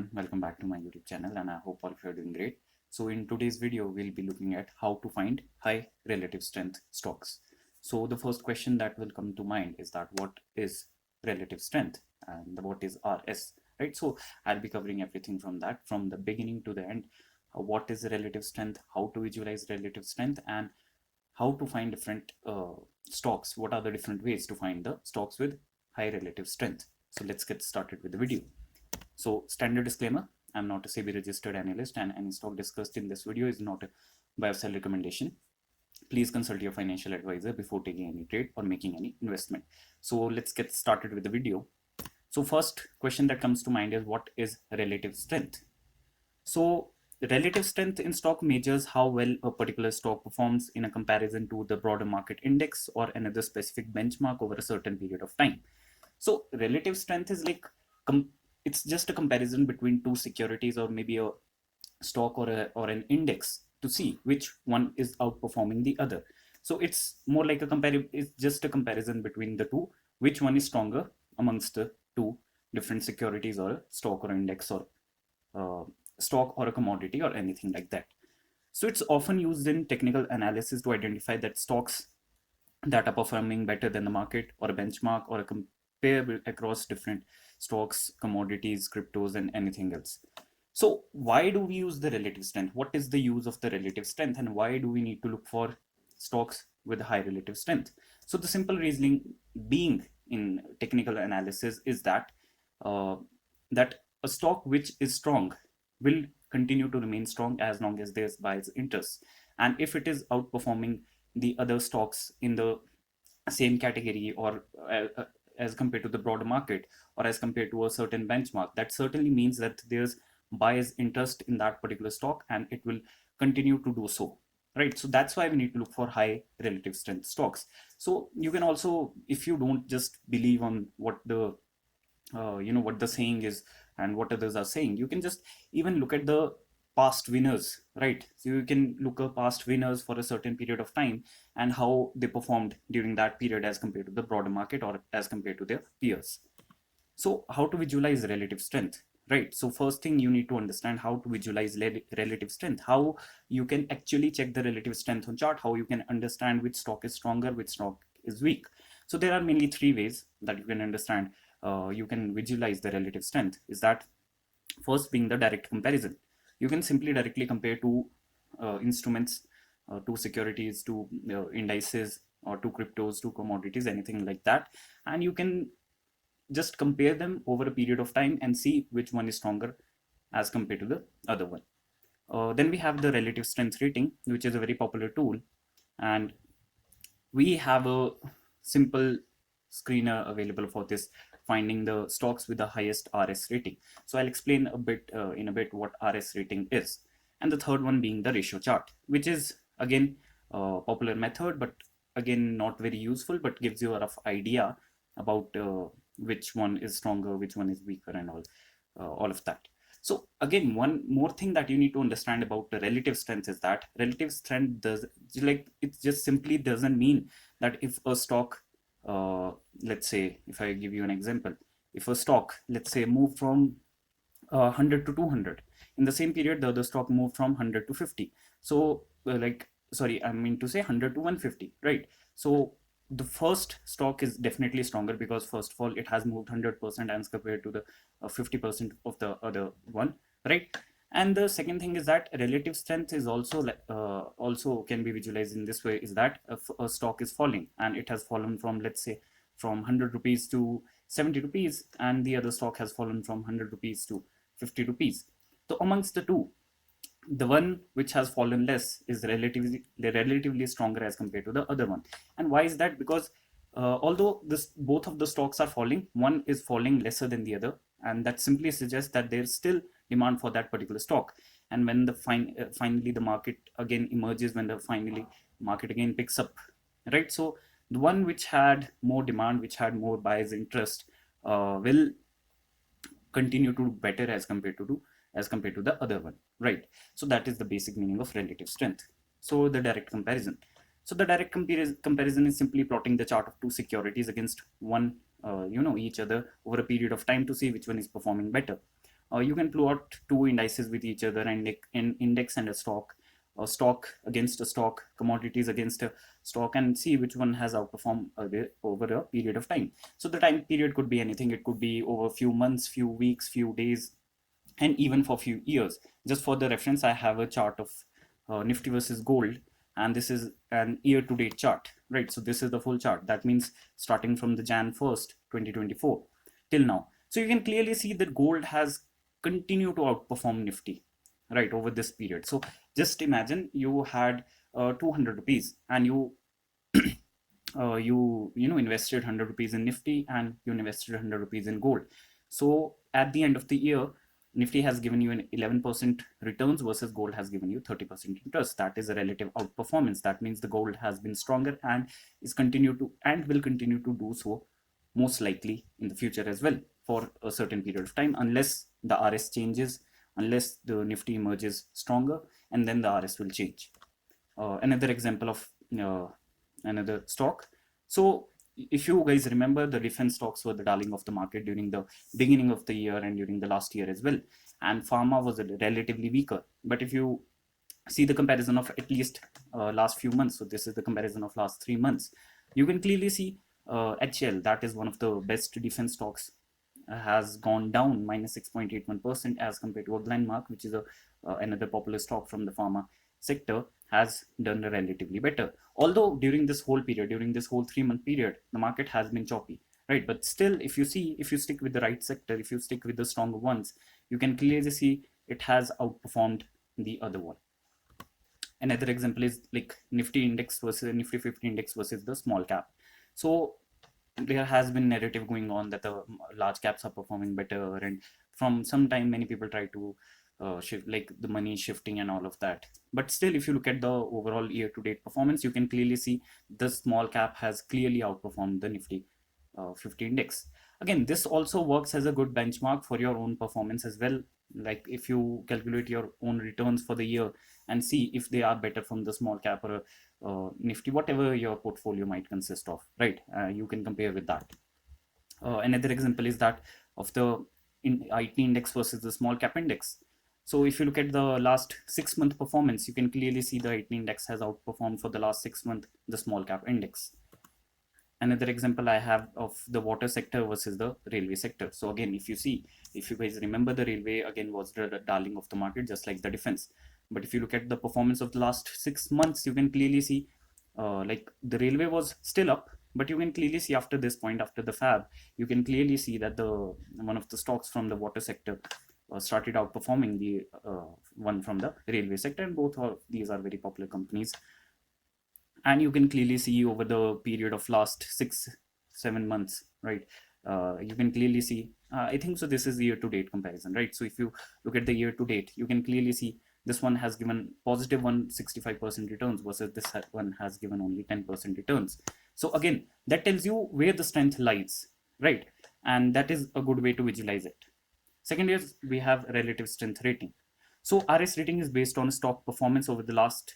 everyone, welcome back to my YouTube channel and I hope all of you are doing great. So in today's video, we'll be looking at how to find high relative strength stocks. So the first question that will come to mind is that what is relative strength and what is RS, right? So I'll be covering everything from that, from the beginning to the end. What is relative strength, how to visualize relative strength, and how to find different stocks. What are the different ways to find the stocks with high relative strength? So let's get started with the video. So standard disclaimer, I'm not a SEBI registered analyst and any stock discussed in this video is not a buy or sell recommendation. Please consult your financial advisor before taking any trade or making any investment. So let's get started with the video. So first question that comes to mind is what is relative strength? So relative strength in stock measures how well a particular stock performs in a comparison to the broader market index or another specific benchmark over a certain period of time. So relative strength is like it's just a comparison between two securities or maybe a stock or an index to see which one is outperforming the other. So it's more like it's just a comparison between the two, which one is stronger amongst the two different securities or a stock or index or stock or a commodity or anything like that. So it's often used in technical analysis to identify that stocks that are performing better than the market or a benchmark or a comparable across different stocks, commodities, cryptos, and anything else. So why do we use the relative strength? What is the use of the relative strength and why do we need to look for stocks with high relative strength? So the simple reasoning being in technical analysis is that that a stock which is strong will continue to remain strong as long as there's buyer's interest. And if it is outperforming the other stocks in the same category or as compared to the broader market or as compared to a certain benchmark, that certainly means that there's buyer's interest in that particular stock and it will continue to do so, right? So that's why we need to look for high relative strength stocks. So you can also, if you don't just believe on what the what the saying is and what others are saying, you can just even look at the past winners, right? So you can look at past winners for a certain period of time and how they performed during that period as compared to the broader market or as compared to their peers. So how to visualize relative strength, right? So first thing, you need to understand how to visualize relative strength, how you can actually check the relative strength on chart, how you can understand which stock is stronger, which stock is weak. So there are mainly three ways that you can understand, you can visualize the relative strength. Is that first being the direct comparison. You can simply directly compare two instruments, two securities, two indices, or two cryptos, two commodities, anything like that, and you can just compare them over a period of time and see which one is stronger as compared to the other one. Then we have the relative strength rating, which is a very popular tool, and we have a simple screener available for this, finding the stocks with the highest RS rating. So I'll explain a bit in a bit what RS rating is. And the third one being the ratio chart, which is again a popular method, but again not very useful, but gives you a rough idea about which one is stronger, which one is weaker, and all of that. So again, one more thing that you need to understand about the relative strength is that relative strength does, like, it just simply doesn't mean that if a stock, let's say, if I give you an example, if a stock, let's say, moved from 100 to 200, in the same period the other stock moved from 100 to 50. So sorry, I mean to say 100 to 150, right? So the first stock is definitely stronger because first of all it has moved 100% as compared to the 50% of the other one, right? And the second thing is that relative strength is also also can be visualized in this way, is that a stock is falling and it has fallen from, let's say, from 100 rupees to 70 rupees, and the other stock has fallen from 100 rupees to 50 rupees. So amongst the two, the one which has fallen less is relatively stronger as compared to the other one. And why is that? Because although both of the stocks are falling, one is falling lesser than the other, and that simply suggests that there's still demand for that particular stock. And when the finally the market again emerges, when the finally market again picks up, right? So the one which had more demand, which had more buyers interest, will continue to do better as compared to the other one, right? So that is the basic meaning of relative strength. So the direct comparison. So the direct comparison is simply plotting the chart of two securities against one, each other over a period of time to see which one is performing better. you can plot two indices with each other, and an index and a stock against a stock, commodities against a stock, and see which one has outperformed over a period of time. So the time period could be anything. It could be over a few months, few weeks, few days, and even for few years. Just for the reference, I have a chart of Nifty versus gold, and this is an year-to-date chart, right? So this is the full chart. That means starting from the Jan 1st, 2024 till now. So you can clearly see that gold has continued to outperform Nifty, right, over this period. So just imagine you had 200 rupees, and you invested 100 rupees in Nifty, and you invested 100 rupees in gold. So at the end of the year, Nifty has given you an 11% returns versus gold has given you 30% interest. That is a relative outperformance. That means the gold has been stronger and is continue to and will continue to do so, most likely in the future as well, for a certain period of time, unless the RS changes, unless the Nifty emerges stronger, and then the RS will change. Another example of another stock. So if you guys remember, the defense stocks were the darling of the market during the beginning of the year and during the last year as well. And pharma was relatively weaker. But if you see the comparison of at least last few months, so this is the comparison of last 3 months, you can clearly see HL, that is one of the best defense stocks, has gone down minus 6.81% as compared to a Glenmark, which is another popular stock from the pharma sector, has done relatively better. Although during this whole period, during this whole 3-month period, the market has been choppy, right? But still, if you stick with the right sector, if you stick with the stronger ones, you can clearly see it has outperformed the other one. Another example is like Nifty index versus Nifty 50 index versus the small cap. So there has been narrative going on that the large caps are performing better, and from some time many people try to shift, like the money shifting and all of that. But still, if you look at the overall year-to-date performance, you can clearly see the small cap has clearly outperformed the Nifty 50 index. Again, this also works as a good benchmark for your own performance as well. Like if you calculate your own returns for the year and see if they are better from the small cap or Nifty, whatever your portfolio might consist of, right? You can compare with that. Another example is that of the IT index versus the small cap index. So if you look at the last 6-month performance, you can clearly see the IT index has outperformed for the last 6 months the small cap index. Another example I have of the water sector versus the railway sector. So again, if you guys remember, the railway again was the darling of the market, just like the defense. But if you look at the performance of the last 6 months, you can clearly see like the railway was still up, but you can clearly see after this point, after the fab, you can clearly see that the one of the stocks from the water sector started outperforming the one from the railway sector, and both of these are very popular companies. And you can clearly see over the period of last 6-7 months, right? You can clearly see, I think so this is the year-to-date comparison, right? So if you look at the year-to-date, you can clearly see this one has given positive 165% returns versus this one has given only 10% returns. So again, that tells you where the strength lies, right? And that is a good way to visualize it. Second is we have relative strength rating. So RS rating is based on stock performance over the last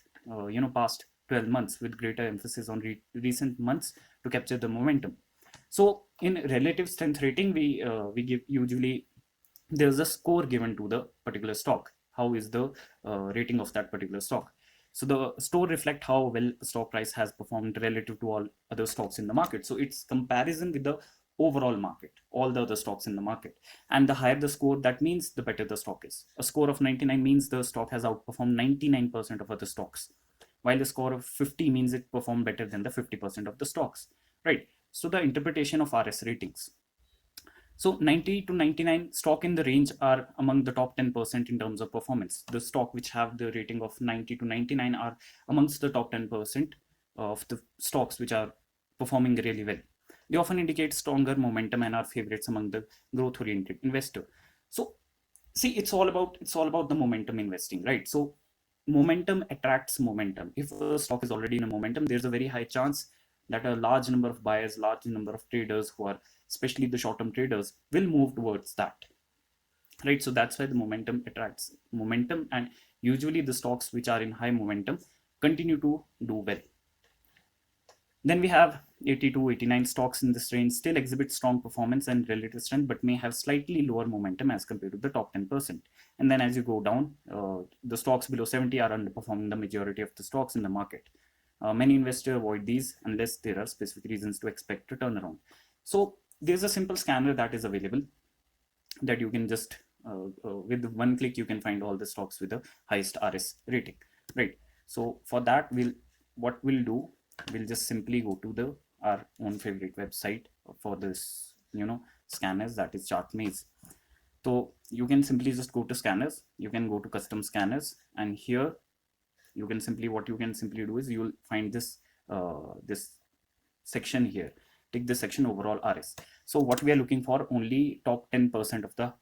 past 12 months, with greater emphasis on recent months to capture the momentum. So in relative strength rating, we give usually there's a score given to the particular stock. How is the rating of that particular stock? So the score reflect how well the stock price has performed relative to all other stocks in the market. So it's comparison with the overall market, all the other stocks in the market. And the higher the score, that means the better the stock is. A score of 99 means the stock has outperformed 99% of other stocks, while the score of 50 means it performed better than the 50% of the stocks, right? So the interpretation of RS ratings. So 90 to 99 stock in the range are among the top 10% in terms of performance. The stock which have the rating of 90 to 99 are amongst the top 10% of the stocks which are performing really well. They often indicate stronger momentum and are favorites among the growth oriented investor. So see, it's all about the momentum investing, right? So momentum attracts momentum. If a stock is already in a momentum, there's a very high chance that a large number of buyers, large number of traders who are especially the short-term traders will move towards that, right? So that's why the momentum attracts momentum, and usually the stocks which are in high momentum continue to do well. Then we have 82, 89 stocks in this range still exhibit strong performance and relative strength, but may have slightly lower momentum as compared to the top 10%. And then as you go down, the stocks below 70 are underperforming the majority of the stocks in the market. Many investors avoid these unless there are specific reasons to expect a turnaround. So there's a simple scanner that is available that you can just, with one click, you can find all the stocks with the highest RS rating, right? So for that, what we'll do, we'll just simply go to our own favorite website for this, scanners, that is ChartMaze. So you can simply just go to scanners, you can go to custom scanners, and here you can simply, what you can simply do is you'll find this this section here. Take this section, overall RS. So what we are looking for, only top 10% of the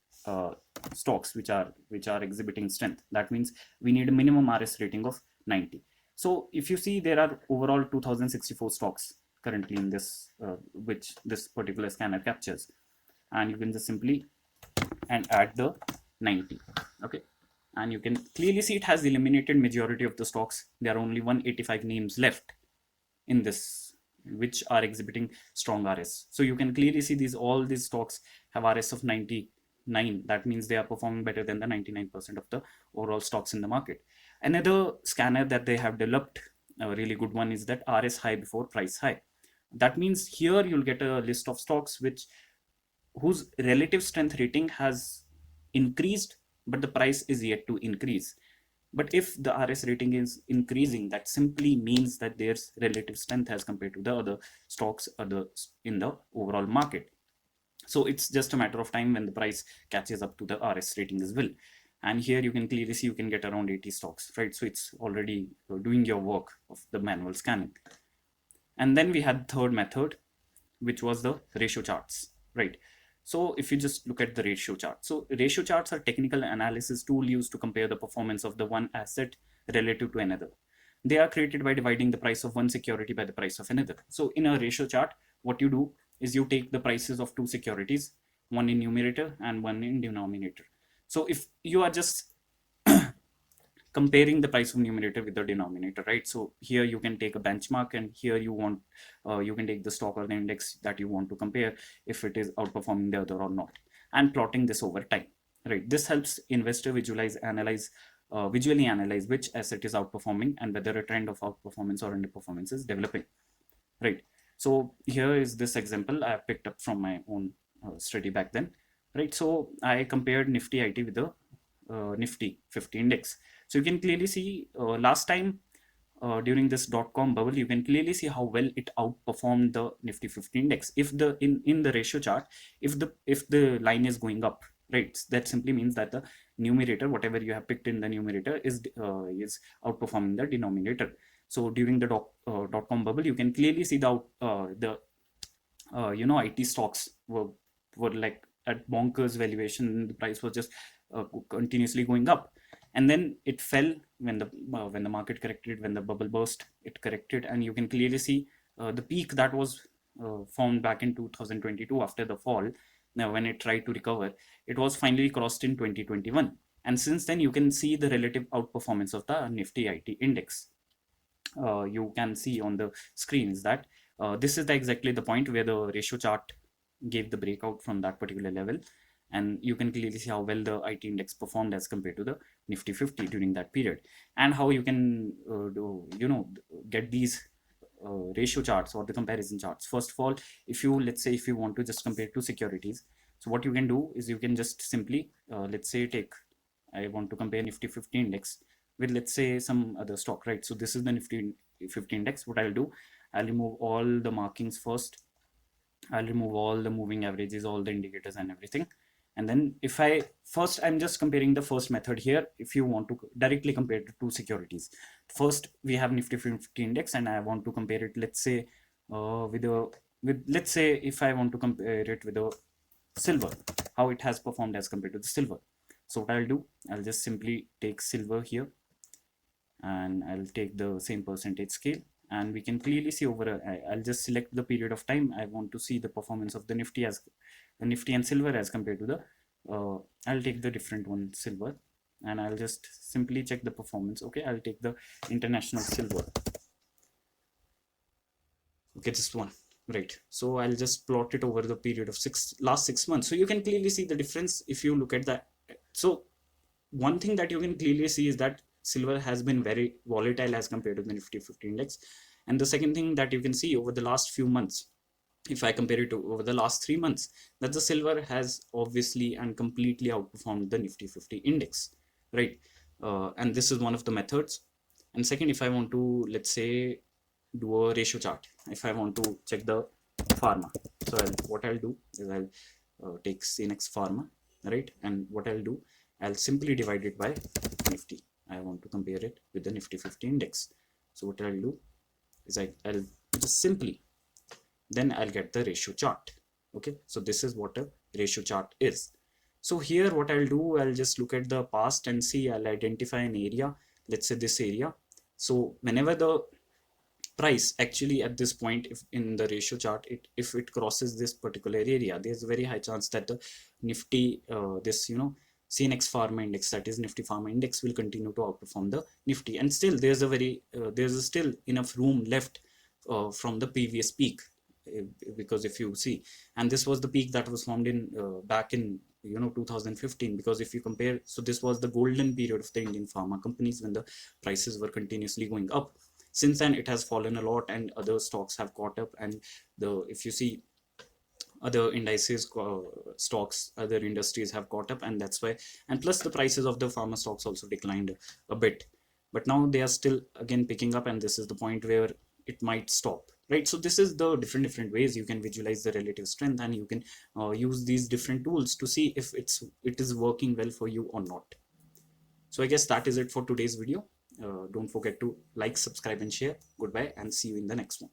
stocks which are exhibiting strength. That means we need a minimum RS rating of 90. So if you see, there are overall 2064 stocks currently in this, which this particular scanner captures, and you can just simply and add the 90. Okay, and you can clearly see it has eliminated majority of the stocks. There are only 185 names left in this which are exhibiting strong RS. So you can clearly see all these stocks have RS of 99. That means they are performing better than the 99% of the overall stocks in the market. Another scanner that they have developed, a really good one, is that RS high before price high. That means here you'll get a list of stocks whose relative strength rating has increased, but the price is yet to increase. But if the RS rating is increasing, that simply means that there's relative strength as compared to the other stocks in the overall market. So it's just a matter of time when the price catches up to the RS rating as well. And here you can clearly see you can get around 80 stocks, right? So it's already doing your work of the manual scanning. And then we had third method, which was the ratio charts, right? So if you just look at the ratio chart, so ratio charts are technical analysis tool used to compare the performance of the one asset relative to another. They are created by dividing the price of one security by the price of another. So in a ratio chart, what you do is you take the prices of two securities, one in numerator and one in denominator. So if you are just comparing the price of numerator with the denominator, right? So here you can take a benchmark, and here you can take the stock or the index that you want to compare, if it is outperforming the other or not, and plotting this over time, right? This helps investor visually analyze which asset is outperforming and whether a trend of outperformance or underperformance is developing, right? So here is this example I picked up from my own study back then, right? So I compared Nifty IT with the Nifty 50 index. So you can clearly see last time during this .com bubble, you can clearly see how well it outperformed the Nifty 50 index. If the in the ratio chart, if the line is going up, right, that simply means that the numerator, whatever you have picked in the numerator, is outperforming the denominator. So during the .com bubble, you can clearly see the IT stocks were like at bonkers valuation. The price was just continuously going up, and then it fell when the market corrected. When the bubble burst, it corrected, and you can clearly see the peak that was found back in 2022 after the fall. Now when it tried to recover, it was finally crossed in 2021, and since then you can see the relative outperformance of the Nifty IT index. You can see on the screen is that this is exactly the point where the ratio chart gave the breakout from that particular level, and you can clearly see how well the IT index performed as compared to the Nifty 50 during that period, and how you can get these ratio charts or the comparison charts. First of all, let's say if you want to just compare two securities, so what you can do is you can just simply let's say I want to compare Nifty 50 index with, let's say, some other stock, right? So this is the Nifty 50 index. What I'll do, I'll remove all the markings first. I'll remove all the moving averages, all the indicators and everything. And then I'm just comparing the first method here. If you want to directly compare the two securities, first we have Nifty 50 index, and I want to compare it, let's say, let's say if I want to compare it with a silver, how it has performed as compared to the silver. So what I'll do, I'll just simply take silver here, and I'll take the same percentage scale, and we can clearly see I'll just select the period of time I want to see the performance of the Nifty and silver as compared to the I'll take the different one, silver, and I'll just simply check the performance. Okay, I'll take the international silver. Okay, just one. right? So I'll just plot it over the period of last 6 months, so you can clearly see the difference if you look at that. So one thing that you can clearly see is that silver has been very volatile as compared to the Nifty 50 index. And the second thing that you can see over the last few months, if I compare it to over the last 3 months, that the silver has obviously and completely outperformed the Nifty 50 index, right? And this is one of the methods. And second, if I want to, let's say, do a ratio chart, if I want to check the pharma, so what I'll do is I'll take CNX pharma, right? And what I'll do, I'll simply divide it by Nifty. I want to compare it with the Nifty 50 index. So what I'll do is I'll just simply, then I'll get the ratio chart. Okay, so this is what a ratio chart is. So here what I'll do, I'll just look at the past and see, I'll identify an area, let's say this area. So whenever the price actually at this point, if in the ratio chart, if it crosses this particular area, there's a very high chance that the Nifty, this, CNX Pharma Index, that is Nifty Pharma Index, will continue to outperform the Nifty. And still there's still enough room left from the previous peak, because if you see, and this was the peak that was formed in back in 2015, because if you compare, so this was the golden period of the Indian pharma companies when the prices were continuously going up. Since then it has fallen a lot and other stocks have caught up, and if you see other indices, stocks, other industries have caught up, and that's why, and plus the prices of the pharma stocks also declined a bit, but now they are still again picking up, and this is the point where it might stop, right? So this is the different ways you can visualize the relative strength, and you can use these different tools to see if it is working well for you or not. So I guess that is it for today's video. Don't forget to like, subscribe and share. Goodbye and see you in the next one.